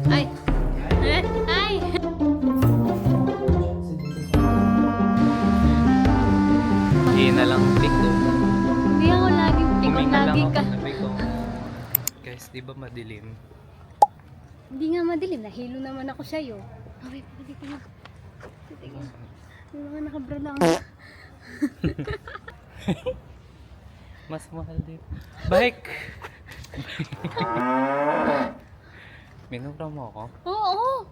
Ay! Ay! Hindi na lang pick ko. Hindi ako laging pick. Huminga lang Lagi ako ka. na pick ko. Guys, di ba madilim? Hindi nga madilim. Nahilo naman ako sa'yo. Okay, pwede ka na. Pwede ka na. May mga nakabra lang. Mas mahal din. Bike! Minura mo ako? Oo!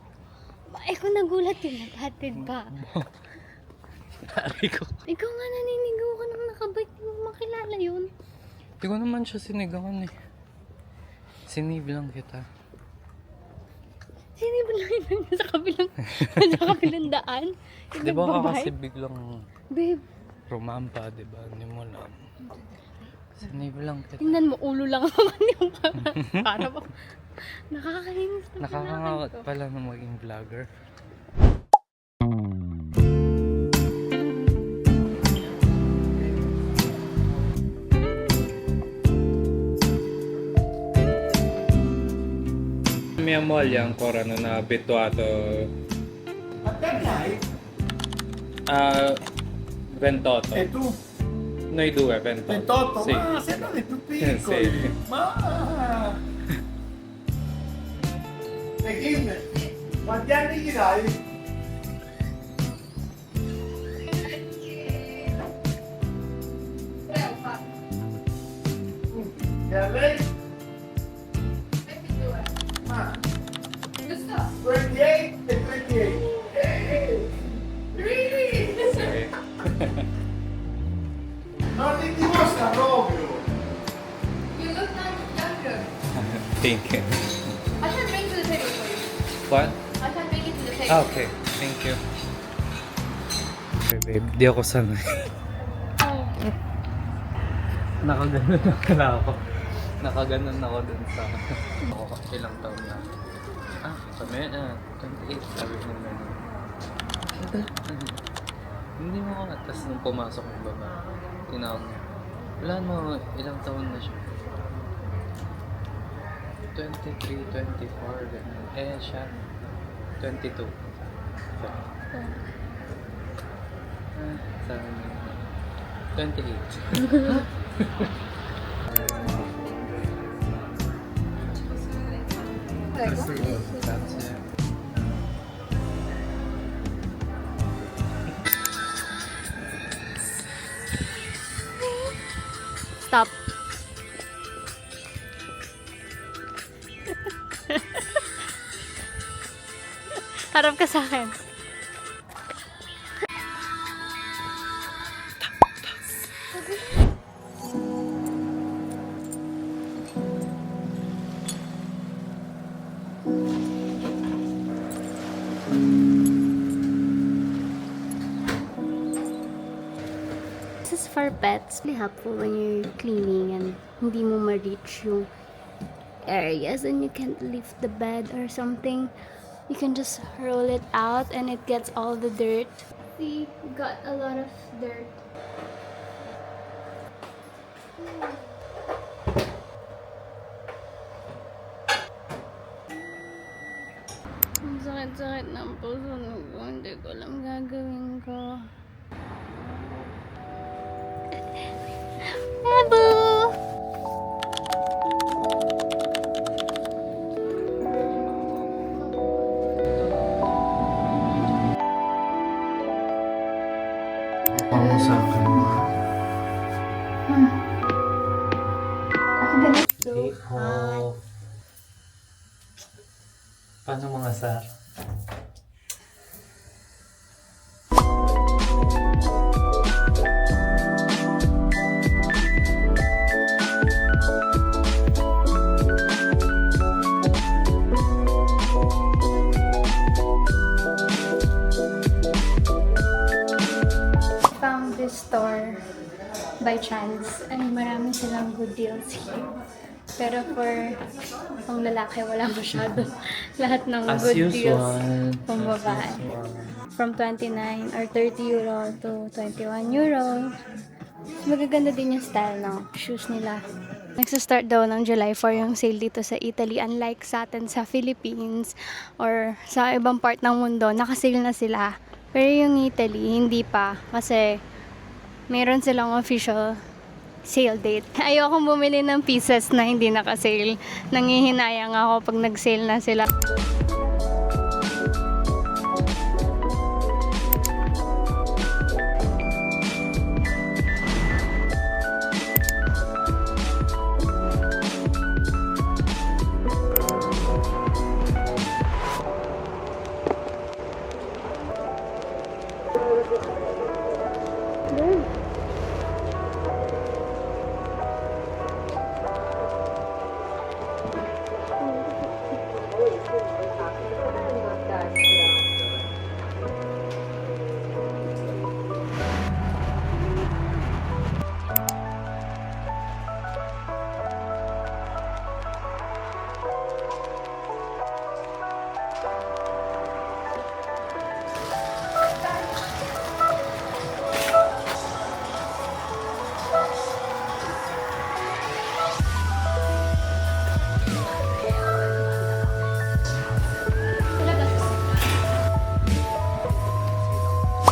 Eh kung nagulat yun, naghatid pa. Sabi ko. Ikaw nga naninigaw ka nang nakabike. Hindi mo makilala yun. Hindi ko naman siya sinigawan eh. Sinave lang kita. Sinibol lang yun sa kabilang daan. Yung Di ba ka nagbabike. kasi biglang Babe, rumampa, di ba? Hindi mo lang. Sinave lang kita. tingnan mo, ulo lang naman yung para mo. Nakakainis na Nakakangawat pala na maging vlogger. Mia moglie ancora non è abituato Ma te ne hai? a 28. E tu? Noi due, 28. 28? Sì. Ma siete più piccoli! Sì. Ma... E Kim, quanti anni gli dai? E a lei? 22. Ma... 28 e 28. Really? Sì. Non li dimostra proprio! You look younger. Thank you. I can bring to the table for you. What? I can bring it to the table. Ah, okay. Thank you. Okay, babe. Di ako sanay. Nakaganon na pala ako. Nakaganon ako dun sa... Ako ilang taon na. Kami, 28. Sabi mo na. Hindi mo ka. Tapos nung pumasok yung baba, tinawag niya. Wala mo, ilang taon na siya. 23, 24, ganun. Eh, siya, 22. So, sabi niya, 28. That's it. Stop. Harap ka sa akin. This is for pets. Really helpful when you're cleaning and hindi mo ma-reach yung areas and you can't lift the bed or something. You can just roll it out and it gets all the dirt. See, we got a lot of dirt. Ang sakit-sakit ng puso ko. Hindi ko alam gagawin ko. Babu! Ako sa akin. Take off. Paano mga sir? Found this store by chance and marami silang good deals here. Pero for pang lalaki wala masyado. Lahat ng As good usual. deals pang babae. As usual. from 29 or 30 euro to 21 euro. Magaganda din yung style ng shoes nila. Nagsa-start daw ng July 4 yung sale dito sa Italy. Unlike sa atin sa Philippines or sa ibang part ng mundo, nakasale na sila. Pero yung Italy, hindi pa. Kasi meron silang official sale date. Ayokong bumili ng pieces na hindi nakasale. Nangihinayang ako pag nag-sale na sila.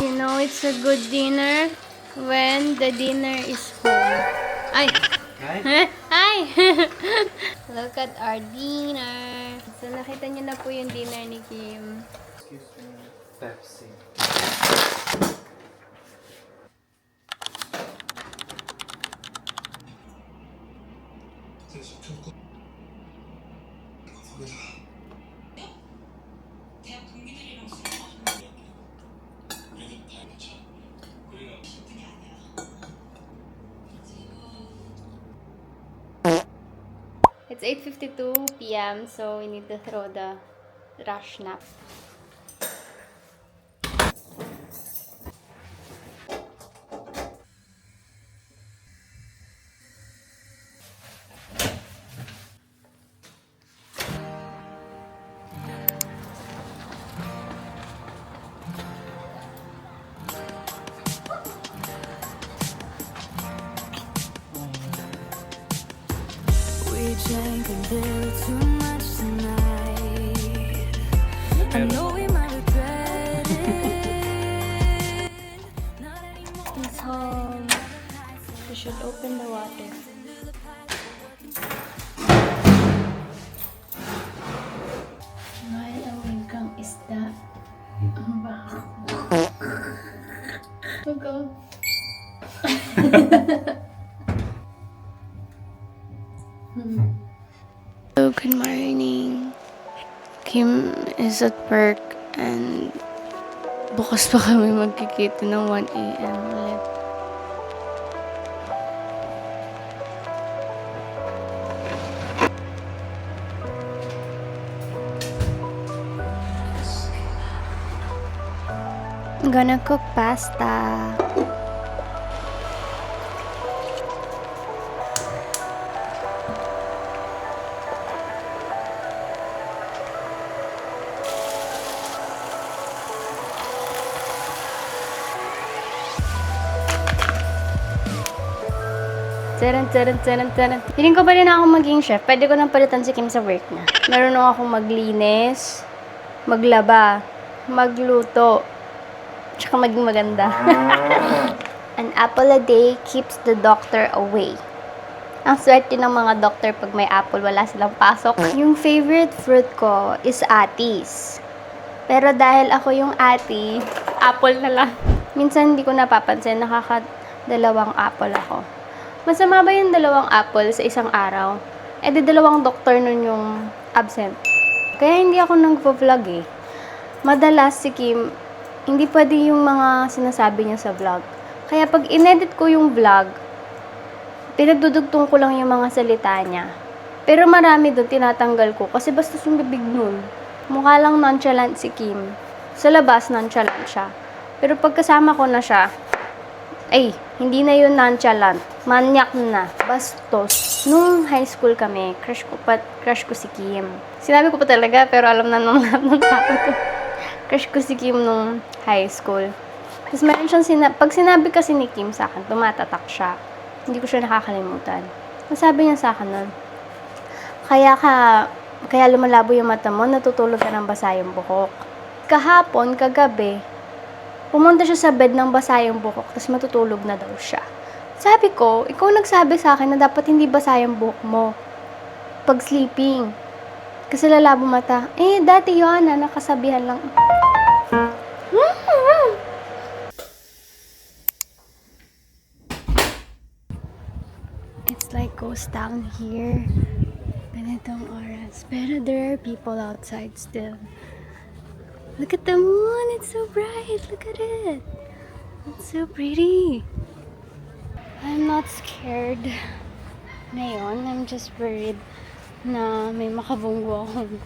You know, it's a good dinner when the dinner is home. Ay! Hi! Look at our dinner. So, nakita niyo na po yung dinner ni Kim. Excuse me, Pepsi. It's 8:52 p.m. so we need to throw the rush nap. We drank a little too much tonight. I know we might regret it. Not anymore. He's home. We should open the water. Mahal ang wingkang isda. Ang baka. Go. So, good morning. Kim is at work and bukas pa kami magkikita ng 1 a.m. ulit. I'm gonna cook pasta. Taran. Hiling ko pa rin ako maging chef. Pwede ko nang palitan si Kim sa work niya. Marunong akong maglinis, maglaba, magluto, tsaka maging maganda. An apple a day keeps the doctor away. Ang swerte ng mga doctor pag may apple, wala silang pasok. Yung favorite fruit ko is atis. Pero dahil ako yung ati, apple na lang. Minsan hindi ko napapansin, nakakadalawang apple ako. Masama ba yung 2 apple sa isang araw? Eh di 2 doktor nun yung absent. Kaya hindi ako nagpo-vlog eh. Madalas si Kim, hindi pwede yung mga sinasabi niya sa vlog. Kaya pag inedit ko yung vlog, pinagdudugtong ko lang yung mga salita niya. Pero marami doon tinatanggal ko kasi basta yung bibig nun. Mukha lang nonchalant si Kim. Sa labas, nonchalant siya. Pero pagkasama ko na siya, ay, hindi na yun nonchalant. Manyak na. Bastos. Nung high school kami, crush ko si Kim. Sinabi ko pa talaga, pero alam na nung lahat ng tao to. Crush ko si Kim nung high school. Tapos meron siyang pag sinabi kasi ni Kim sa akin, tumatatak siya. Hindi ko siya nakakalimutan. Ang sabi niya sa akin nun, kaya lumalabo yung mata mo, natutulog ka ng basa yung buhok. Kahapon, kagabi, pumunta siya sa bed ng basa yung buhok, tapos matutulog na daw siya. Sabi ko, ikaw nagsabi sa akin na dapat hindi basa yung buhok mo pag sleeping. Kasi lalabo mata. Dati yun, nakasabihan lang. It's like ghost town here. Ganitong oras. Pero there are people outside still. Look at the moon. It's so bright. Look at it. It's so pretty. I'm not scared. Ngayon, I'm just worried na may makabunggo akong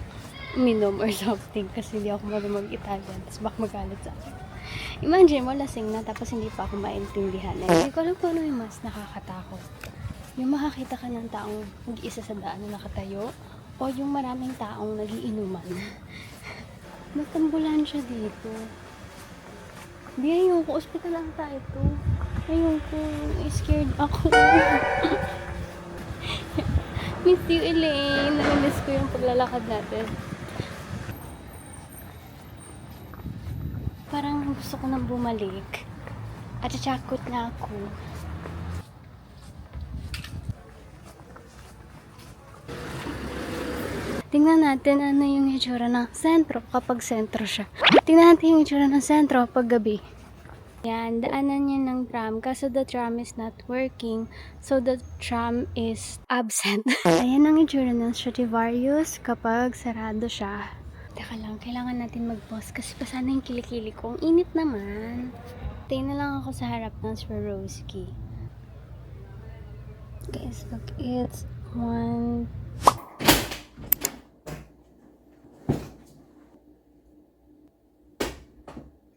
uminom or something kasi hindi ako marunong mag-Italian. Tapos baka magalit sa akin. Imagine mo, lasing na tapos hindi pa ako maintindihan. Hindi ko alam kung ano yung mas nakakatakot. Yung makakita ka ng taong mag-iisa sa daan na nakatayo o yung maraming taong nagiinuman. Natambulan siya dito. Hindi, ayoko. Hospital lang tayo to. Ayoko. Scared ako. Miss you, Elaine. Namiss ko yung paglalakad natin. Parang gusto ko nang bumalik. At chakot na ako. Tingnan natin ano yung itsura ng sentro kapag sentro siya. Tingnan natin yung itsura ng sentro pag gabi. Yan, daanan niya ng tram kaso the tram is not working. So the tram is absent. Ayan ang itsura ng Stradivarius kapag sarado siya. Teka lang, kailangan natin mag-pause kasi pa sana yung kilikili ko. Ang init naman. Tingnan lang ako sa harap ng Swarovski. Guys, look, it's one...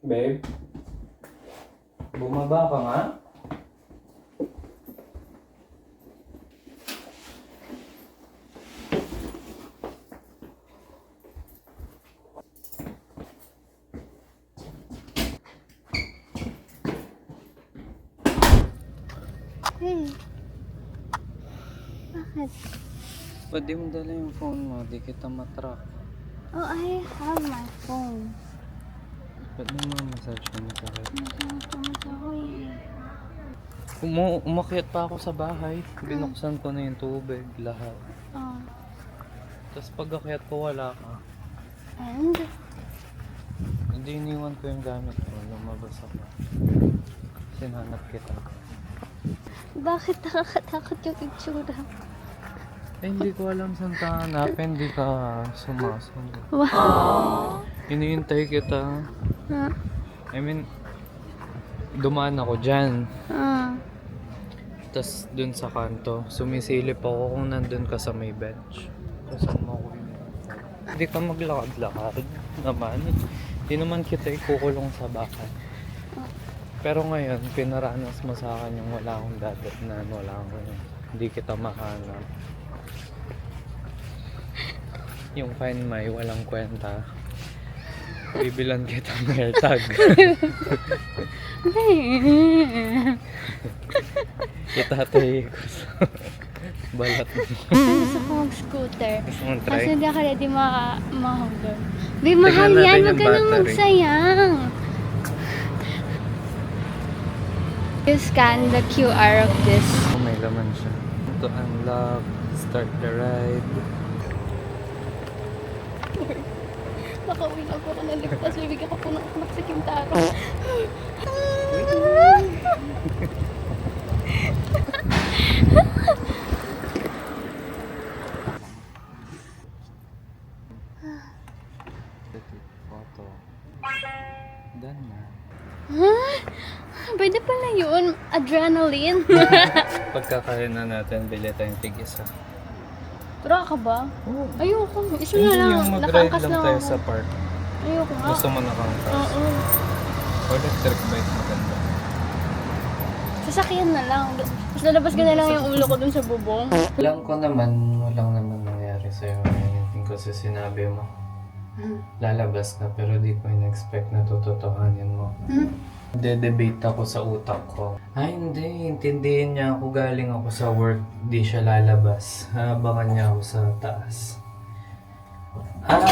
Babe? Bumaba ka nga? Hey. Bakit? Ba't di mo dala yung phone mo? Di kita matrack. Oh, I have my phone. Ba't mo ma-message mo sa akin? Nagsasamat ako eh. Umakyat pa ako sa bahay. Binuksan ko na yung tubig, lahat. Oh. Tapos pag akyat ko, wala ka. And? Hindi iniwan ko yung gamit ko. Lumabas ako. Sinanap kita. Bakit nakakatakot yung itsura? Hindi ko alam saan ka hanapin. Hindi ka sumasunod. Wow. Hinihintay kita. Huh? I mean, dumaan ako dyan. Tapos dun sa kanto, sumisilip ako kung nandun ka sa may bench. Kung saan mo ako yun. Hindi ka maglakad-lakad naman. Hindi naman kita ikukulong sa bahay. Pero ngayon, pinaranas mo sa akin yung wala akong dadatnan, wala akong hindi kita mahanap. Yung Find My, walang kwenta. Bibilan kita ng AirTag. Itatay ko sa balat mo. Gusto ko mag-scooter. Gusto mong Kasi try? hindi ako ready mahulog. Di, Tignan mahal natin yan. yung Huwag ka nang battery. magsayang. You scan the QR of this. Oh, may laman siya. To unlock, start the ride. Nakauwi na ako na ligtas. Bibigyan ko po ng anak sa Kintaro. Photo. Done na. Pwede pala yun. Adrenaline. Pagkakaya na natin, bili tayong tig-isa. Tara ka ba? Oo. Ayoko. Isa Hindi na lang. yung mag-ride Nakaangkas lang lang tayo ako. sa park. Ayoko nga. Gusto mo nakangkas? Oo. Electric bike maganda. Sasakyan na lang. Tapos lalabas ka na lang yung ulo ko dun sa bubong. Alam ko naman, walang naman nangyari sa'yo ngayon kasi sinabi mo. lalabas ka pero di ko in-expect na tutotohanin mo. Debate ako sa utak ko. Ay hindi, intindihin niya ako, galing ako sa work, di siya lalabas. Abangan niya ako sa taas.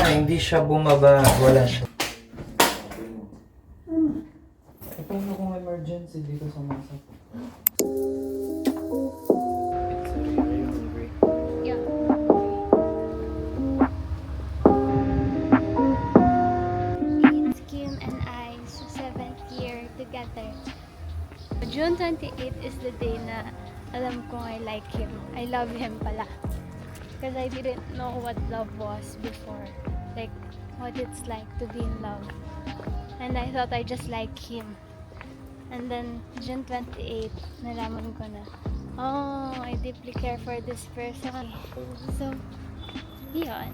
Hindi siya bumaba, wala siya. Eh, paano kung emergency dito sa masa? Yeah. It's Kim and I's 7th year together. June 28 is the day na alam kong I like him. I love him pala. Because I didn't know what love was before. Like, what it's like to be in love. And I thought I just like him. And then, June 28, nalaman ko na, oh, I deeply care for this person. So, yun.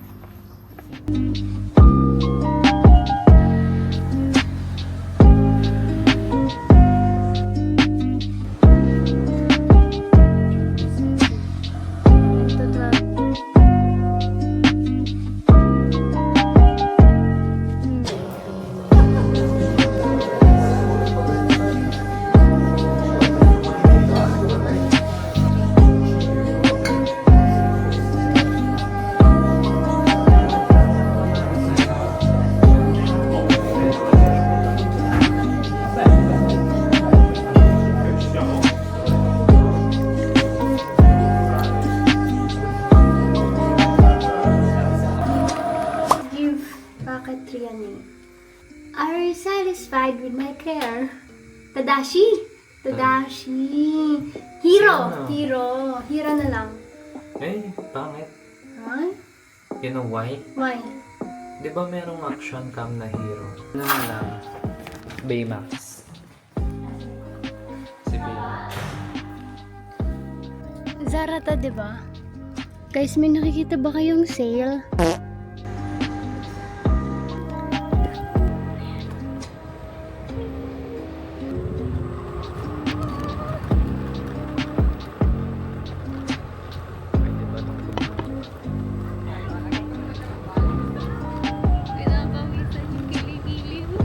Give Bakit Triani. Are you satisfied with my care? Tadashi! Tadashi! Hero! Sino? Hero na lang. Eh, pangit. Huh? You know why? Why? Di ba merong action cam na hero? Ano na lang? Baymax. Si Baymax. Zara to, di ba? Guys, may nakikita ba kayong sale? Pwede ba nung Pinapawisan yung kilikili mo.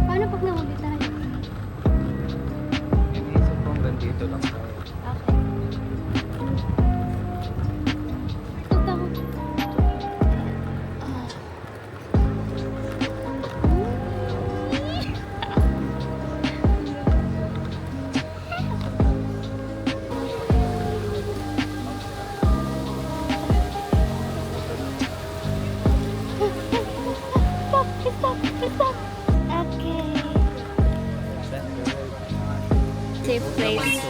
Paano pag nahuli tayo? iniisip ko hanggang dito lang tayo. Okay. Tatakot. Stop. Okay. Safe place.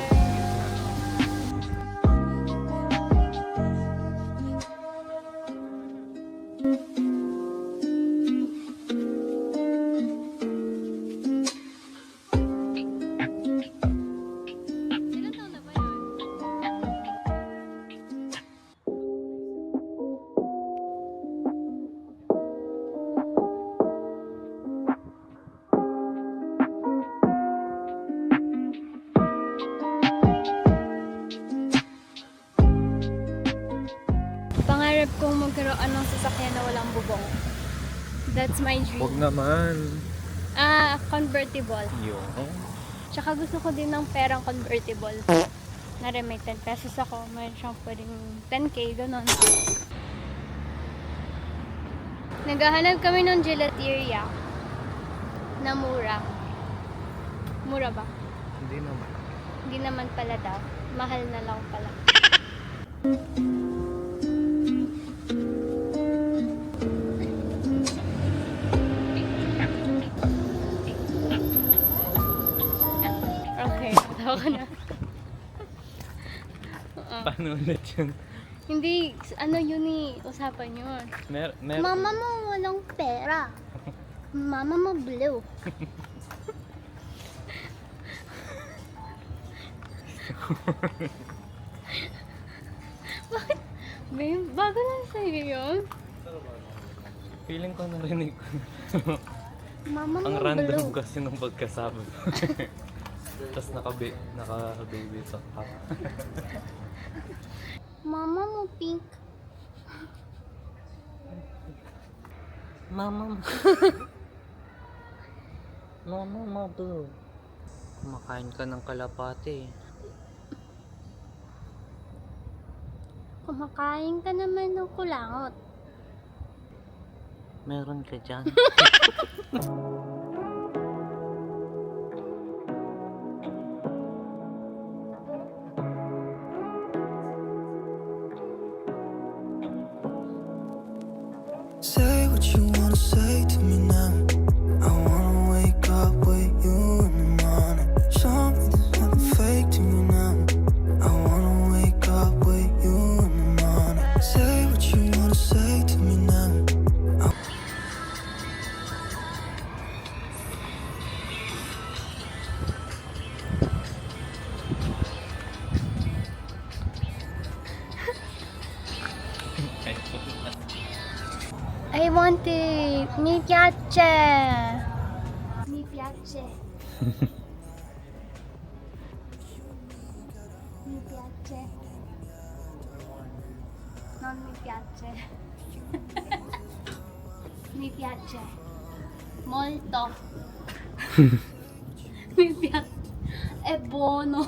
Ilan taon na ba yun? Pangarap kong magkaroon ng sasakyan na walang bubong. That's my Huwag dream. naman. Convertible. Yung. Tsaka gusto ko din ng perang convertible. Na rin may 10 pesos ako. Mayroon siyang pwedeng 10k, ganun. Naghahanap kami ng gelateria na mura. Mura ba? Hindi naman. Hindi naman pala daw. Mahal na lang pala. Okay, tawa ka na. Paano ulit yun? Hindi, ano yun usapan yun. Mama mo walang pera. Mama mo blue. Bakit? Babe, bago lang sa'yo yun. Feeling ko narinig ko. Mama mo Ang random blue. kasi nung pagkasabi ko. Tapos naka-baby talk pa. Mama mo pink. Mama. Mama, mother. Kumakain ka ng kalapate. Kumakain ka naman ng kulangot. Meron ka dyan. Say what you wanna say to me now. I wanna wake up with you in the morning. Show me there's nothing fake to me now. I wanna wake up with you in the morning. Say what you wanna say to me now. I want it! Mi piace! Mi piace. Mi piace. Non mi piace. Mi piace. Molto. Mi piace. È buono.